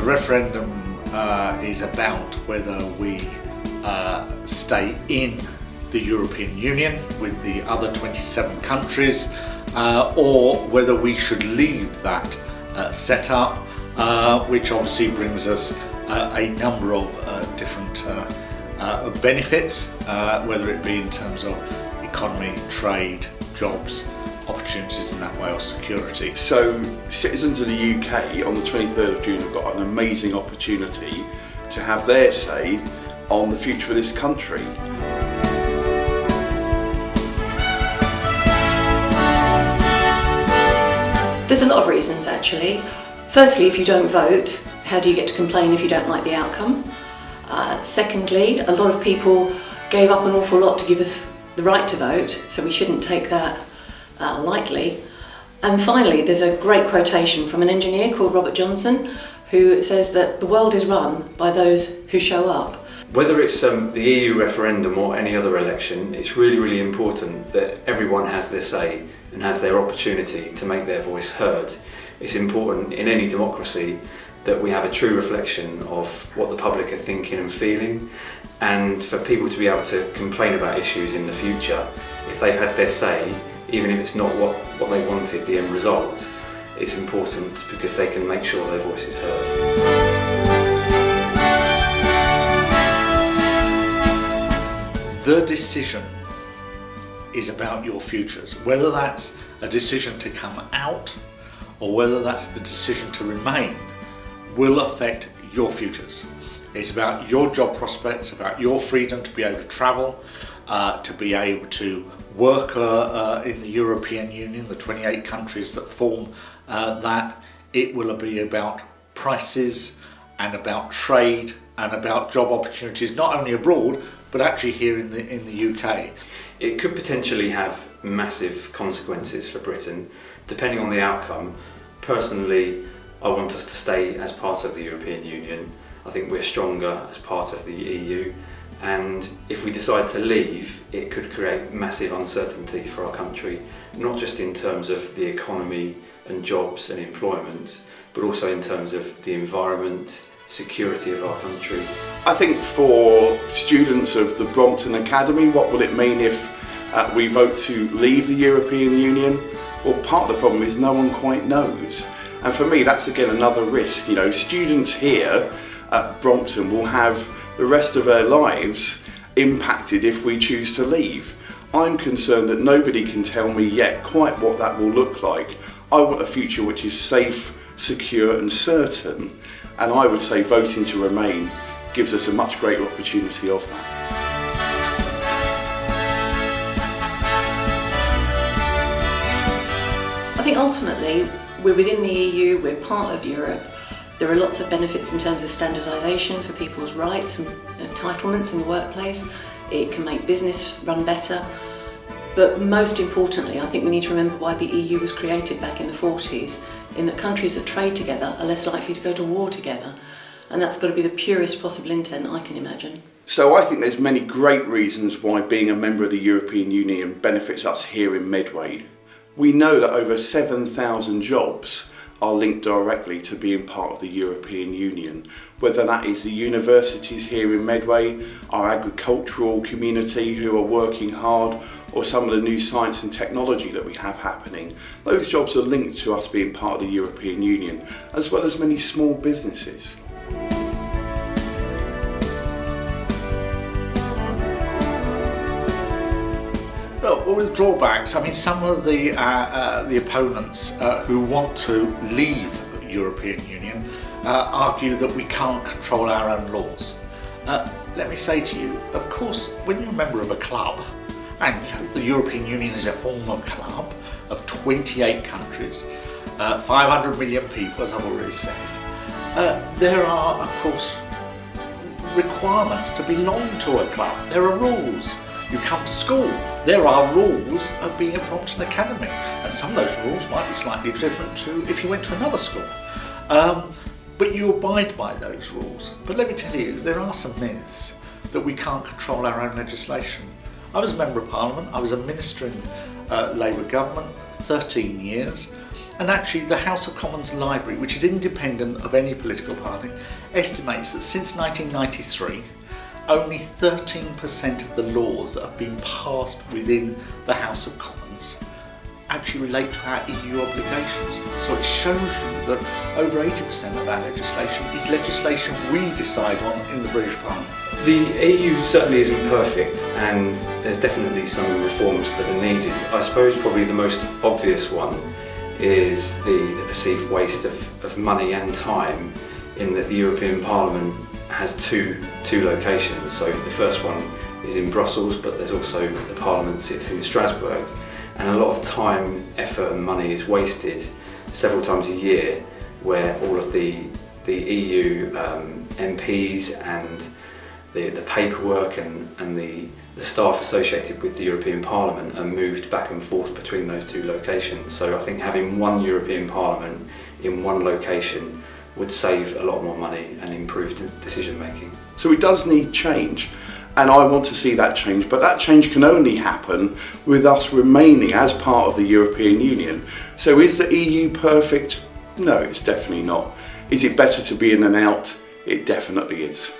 The referendum is about whether we stay in the European Union with the other 27 countries or whether we should leave that setup, which obviously brings us a number of different benefits, whether it be in terms of economy, trade, jobs, opportunities in that way, or security. So citizens of the UK on the 23rd of June have got an amazing opportunity to have their say on the future of this country. There's a lot of reasons actually. Firstly, if you don't vote, how do you get to complain if you don't like the outcome? Secondly, a lot of people gave up an awful lot to give us the right to vote, so we shouldn't take that lightly. And finally, there's a great quotation from an engineer called Robert Johnson who says that the world is run by those who show up. Whether it's the EU referendum or any other election, it's really, really important that everyone has their say and has their opportunity to make their voice heard. It's important in any democracy that we have a true reflection of what the public are thinking and feeling, and for people to be able to complain about issues in the future, if they've had their say, even if it's not what they wanted, the end result, it's important because they can make sure their voice is heard. The decision is about your futures, whether that's a decision to come out or whether that's the decision to remain will affect your futures. It's about your job prospects, about your freedom to be able to travel, to be able to work in the European Union, the 28 countries that form that. It will be about prices and about trade and about job opportunities, not only abroad, but actually here in the UK. It could potentially have massive consequences for Britain, depending on the outcome. Personally, I want us to stay as part of the European Union. I think we're stronger as part of the EU, and if we decide to leave, it could create massive uncertainty for our country, not just in terms of the economy and jobs and employment, but also in terms of the environment, security of our country. I think for students of the Brompton Academy, what will it mean if we vote to leave the European Union? Well, part of the problem is no one quite knows. And for me, that's again another risk. You know, students here at Brompton will have the rest of their lives impacted if we choose to leave. I'm concerned that nobody can tell me yet quite what that will look like. I want a future which is safe, secure and certain, and I would say voting to remain gives us a much greater opportunity of that. I think ultimately we're within the EU, we're part of Europe. There are lots of benefits in terms of standardisation for people's rights and entitlements in the workplace. It can make business run better. But most importantly, I think we need to remember why the EU was created back in the 40s, in that countries that trade together are less likely to go to war together. And that's got to be the purest possible intent I can imagine. So I think there's many great reasons why being a member of the European Union benefits us here in Medway. We know that over 7,000 jobs are linked directly to being part of the European Union, whether that is the universities here in Medway, our agricultural community who are working hard, or some of the new science and technology that we have happening. Those jobs are linked to us being part of the European Union, as well as many small businesses. Well, with drawbacks, I mean, some of the opponents who want to leave the European Union argue that we can't control our own laws. Let me say to you, of course, when you're a member of a club, and the European Union is a form of club of 28 countries, 500 million people, as I've already said, there are, of course, requirements to belong to a club. There are rules. You come to school, there are rules of being at Brompton Academy, and some of those rules might be slightly different to if you went to another school. But you abide by those rules. But let me tell you, there are some myths that we can't control our own legislation. I was a Member of Parliament, I was a Minister in Labour government, 13 years. And actually the House of Commons Library, which is independent of any political party, estimates that since 1993, only 13% of the laws that have been passed within the House of Commons actually relate to our EU obligations. So it shows you that over 80% of our legislation is legislation we decide on in the British Parliament. The EU certainly isn't perfect, and there's definitely some reforms that are needed. I suppose probably the most obvious one is the perceived waste of money and time, in that the European Parliament has two locations. So the first one is in Brussels, but there's also the Parliament sits in Strasbourg, and a lot of time, effort and money is wasted several times a year, where all of the EU MPs and the paperwork and the staff associated with the European Parliament are moved back and forth between those two locations. So I think having one European Parliament in one location would save a lot more money and improve decision making. So it does need change, and I want to see that change, but that change can only happen with us remaining as part of the European Union. So is the EU perfect? No, it's definitely not. Is it better to be in and out? It definitely is.